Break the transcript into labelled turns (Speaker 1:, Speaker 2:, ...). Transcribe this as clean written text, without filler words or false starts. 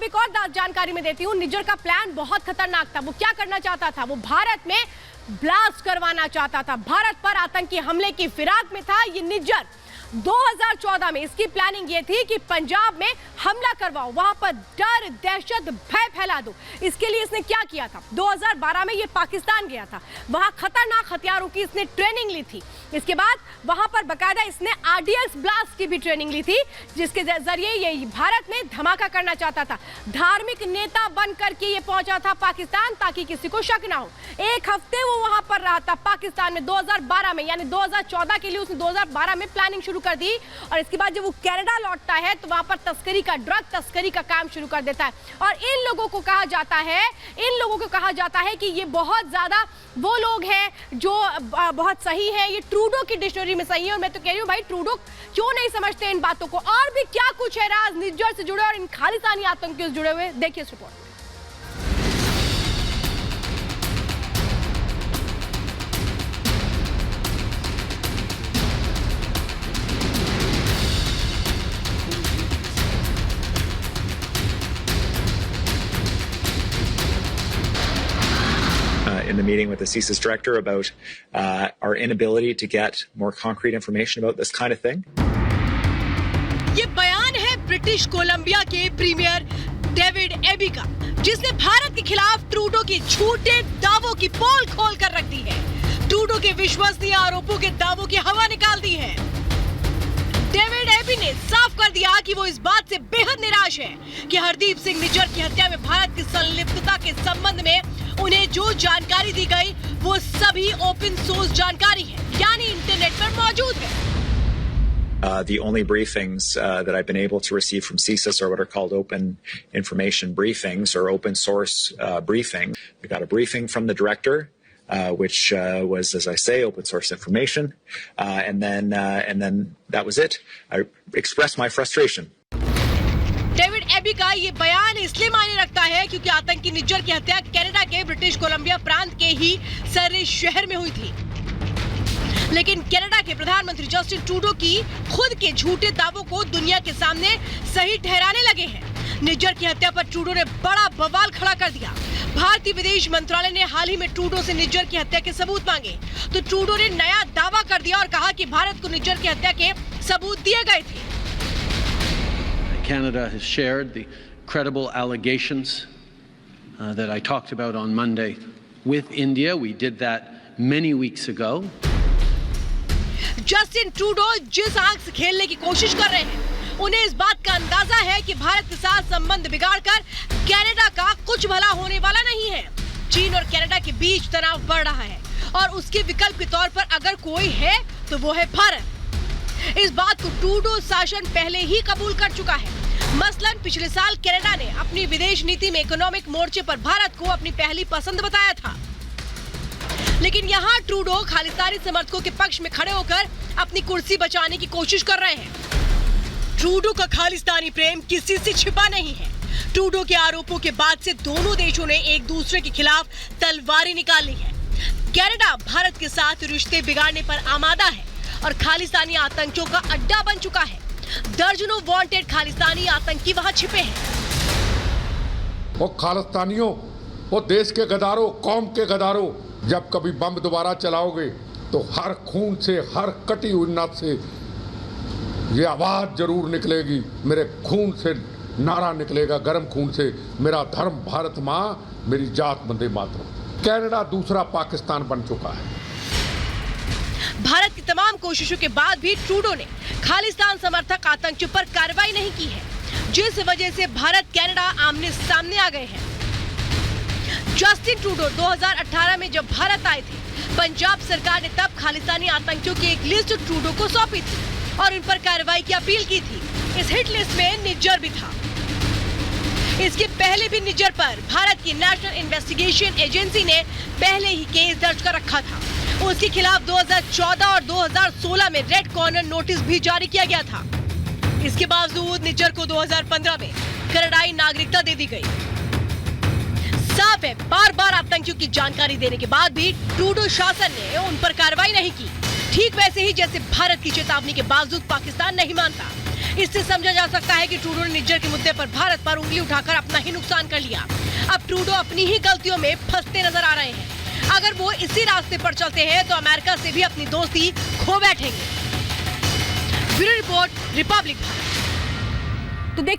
Speaker 1: अब एक और जानकारी मैं देती हूँ। निज्जर का प्लान बहुत खतरनाक था। वो क्या करना चाहता था? वो भारत में ब्लास्ट करवाना चाहता था। भारत पर आतंकी हमले की फिराक में था ये निज्जर। 2014 में इसकी प्लानिंग ये थी कि पंजाब में हमला करवाओ, वहां पर डर, दहशत, भय फैला दो। इसके लिए इसने क्या किया था? 2012 में ये पाकिस्तान गया था, वहां खतरनाक हथियारों की इसने ट्रेनिंग ली थी। इसके बाद वहां पर बकायदा इसने आरडीएक्स ब्लास्ट की भी ट्रेनिंग ली थी, जिसके जरिए ये भारत में धमाका करना चाहता था। धार्मिक नेता बन करके ये पहुंचा था पाकिस्तान, ताकि किसी को शक ना हो। एक हफ्ते वो वहां पर रहा था पाकिस्तान में 2012 में, यानी 2014 के लिए उसने 2012 में प्लानिंग शुरू कर दी। और इसके बाद जब वो कनाडा लौटता है तो वहां पर तस्करी का, ड्रग तस्करी का काम शुरू कर देता है। और इन लोगों को कहा जाता है कि ये बहुत ज्यादा वो लोग हैं जो बहुत सही है। ये ट्रूडो की डिक्शनरी में सही है। और मैं तो कह रही हूँ भाई, ट्रूडो क्यों नहीं समझते इन बातों को? और भी क्या कुछ है राज निज्जर से जुड़े और इन खालिस्तानी आतंकियों से जुड़े हुए, देखिए इस report.
Speaker 2: In the meeting with the CSIS director about our inability to get more concrete information about this kind of thing.
Speaker 3: ये बयान है ब्रिटिश कोलंबिया के प्रीमियर डेविड एबी का, जिसने भारत के खिलाफ ट्रूडो के झूठे दावों की पोल खोल कर रख दी है। ट्रूडो के विश्वसनीय आरोपों के दावों की हवा निकाल दी है। डेविड एबी ने साफ कर दिया कि वो इस बात से बेहद निराश है कि हरदीप सिंह निज्जर की हत्या में भारत की संलिप्तता के संबंध में उन्हें जो जानकारी दी गई वो सभी ओपन सोर्स जानकारी है, यानी इंटरनेट पर मौजूद है।
Speaker 2: The only briefings that I've been able to receive from CSIS are what are called open information briefings or open source briefing. We got a briefing from the director, which was, as I say, open source information, and then that was it. I expressed my frustration.
Speaker 3: David Eby का ये बयान इसलिए मायने रखता है क्योंकि आतंकी निज्जर की हत्या कनाडा के ब्रिटिश कोलंबिया प्रांत के ही सरे शहर में हुई थी। लेकिन कनाडा के प्रधानमंत्री जस्टिन ट्रूडो की खुद के झूठे दावों को दुनिया के सामने सही ठहराने लगे हैं। निज्जर की हत्या पर ट्रूडो ने बड़ा बवाल खड़ा कर दिया। भारतीय विदेश मंत्रालय ने हाल ही में ट्रूडो से निज्जर की हत्या के सबूत मांगे, तो ट्रूडो ने नया दावा कर दिया और कहा कि भारत को निज्जर की हत्या के सबूत दिए गए थे।
Speaker 4: Canada has shared the credible allegations that I talked about on Monday with India. We did that many weeks ago.
Speaker 3: Justin Trudeau जिस आंख से खेलने की कोशिश कर रहे हैं, उन्हें इस बात का अंदाजा है कि भारत के साथ संबंध बिगाड़कर कनाडा का कुछ भला होने वाला नहीं है। चीन और कनाडा के बीच तनाव बढ़ रहा है और उसके विकल्प के तौर पर अगर कोई है तो वो है भारत। इस बात को ट्रूडो शासन पहले ही कबूल कर चुका है। मसलन पिछले साल कनाडा ने अपनी विदेश नीति में इकोनॉमिक मोर्चे पर भारत को अपनी पहली पसंद बताया था। लेकिन यहाँ ट्रूडो खालिस्तानी समर्थकों के पक्ष में खड़े होकर अपनी कुर्सी बचाने की कोशिश कर रहे हैं। ट्रूडो का खालिस्तानी प्रेम किसी से छिपा नहीं है। ट्रूडो के आरोपों के बाद से दोनों देशों ने एक दूसरे के खिलाफ तलवारें निकाली है। कनाडा भारत के साथ रिश्ते बिगाड़ने पर आमादा है और खालिस्तानी आतंकियों का अड्डा बन चुका है। दर्जनों वांटेड खालिस्तानी आतंकी वहां छिपे हैं।
Speaker 5: वो खालिस्तानियों, वो देश के गदारों, कौम के गदारों, जब कभी बम दोबारा चलाओगे तो हर खून से, हर कटी हुई नस से ये आवाज जरूर निकलेगी। मेरे खून से नारा निकलेगा, गर्म खून से, मेरा धर्म भारत माँ, मेरी जात वंदे मातरम। कनाडा दूसरा पाकिस्तान बन चुका है।
Speaker 3: भारत की तमाम कोशिशों के बाद भी ट्रूडो ने खालिस्तान समर्थक आतंकियों पर कार्रवाई नहीं की है, जिस वजह से भारत कनाडा आमने सामने आ गए हैं। जस्टिन ट्रूडो 2018 में जब भारत आए थे, पंजाब सरकार ने तब खालिस्तानी आतंकियों की एक लिस्ट ट्रूडो को सौंपी थी और उन पर कार्रवाई की अपील की थी। इस हिट लिस्ट में निज्जर भी था। इसके पहले भी निज्जर पर भारत की नेशनल इन्वेस्टिगेशन एजेंसी ने पहले ही केस दर्ज कर रखा था। उसके खिलाफ 2014 और 2016 में रेड कॉर्नर नोटिस भी जारी किया गया था। इसके बावजूद निज्जर को 2015 में कनाडाई नागरिकता दे दी गई। साफ है, बार बार आतंकियों की जानकारी देने के बाद भी ट्रूडो शासन ने उन पर कार्रवाई नहीं की। ठीक वैसे ही जैसे भारत की चेतावनी के बावजूद पाकिस्तान नहीं मानता। इससे समझा जा सकता है कि ट्रूडो ने निज्जर के मुद्दे पर भारत पर उंगली उठाकर अपना ही नुकसान कर लिया। अब ट्रूडो अपनी ही गलतियों में फंसते नजर आ रहे हैं। अगर वो इसी रास्ते पर चलते हैं तो अमेरिका से भी अपनी दोस्ती खो बैठेंगे। Bureau report, Republic.
Speaker 1: तो देखिए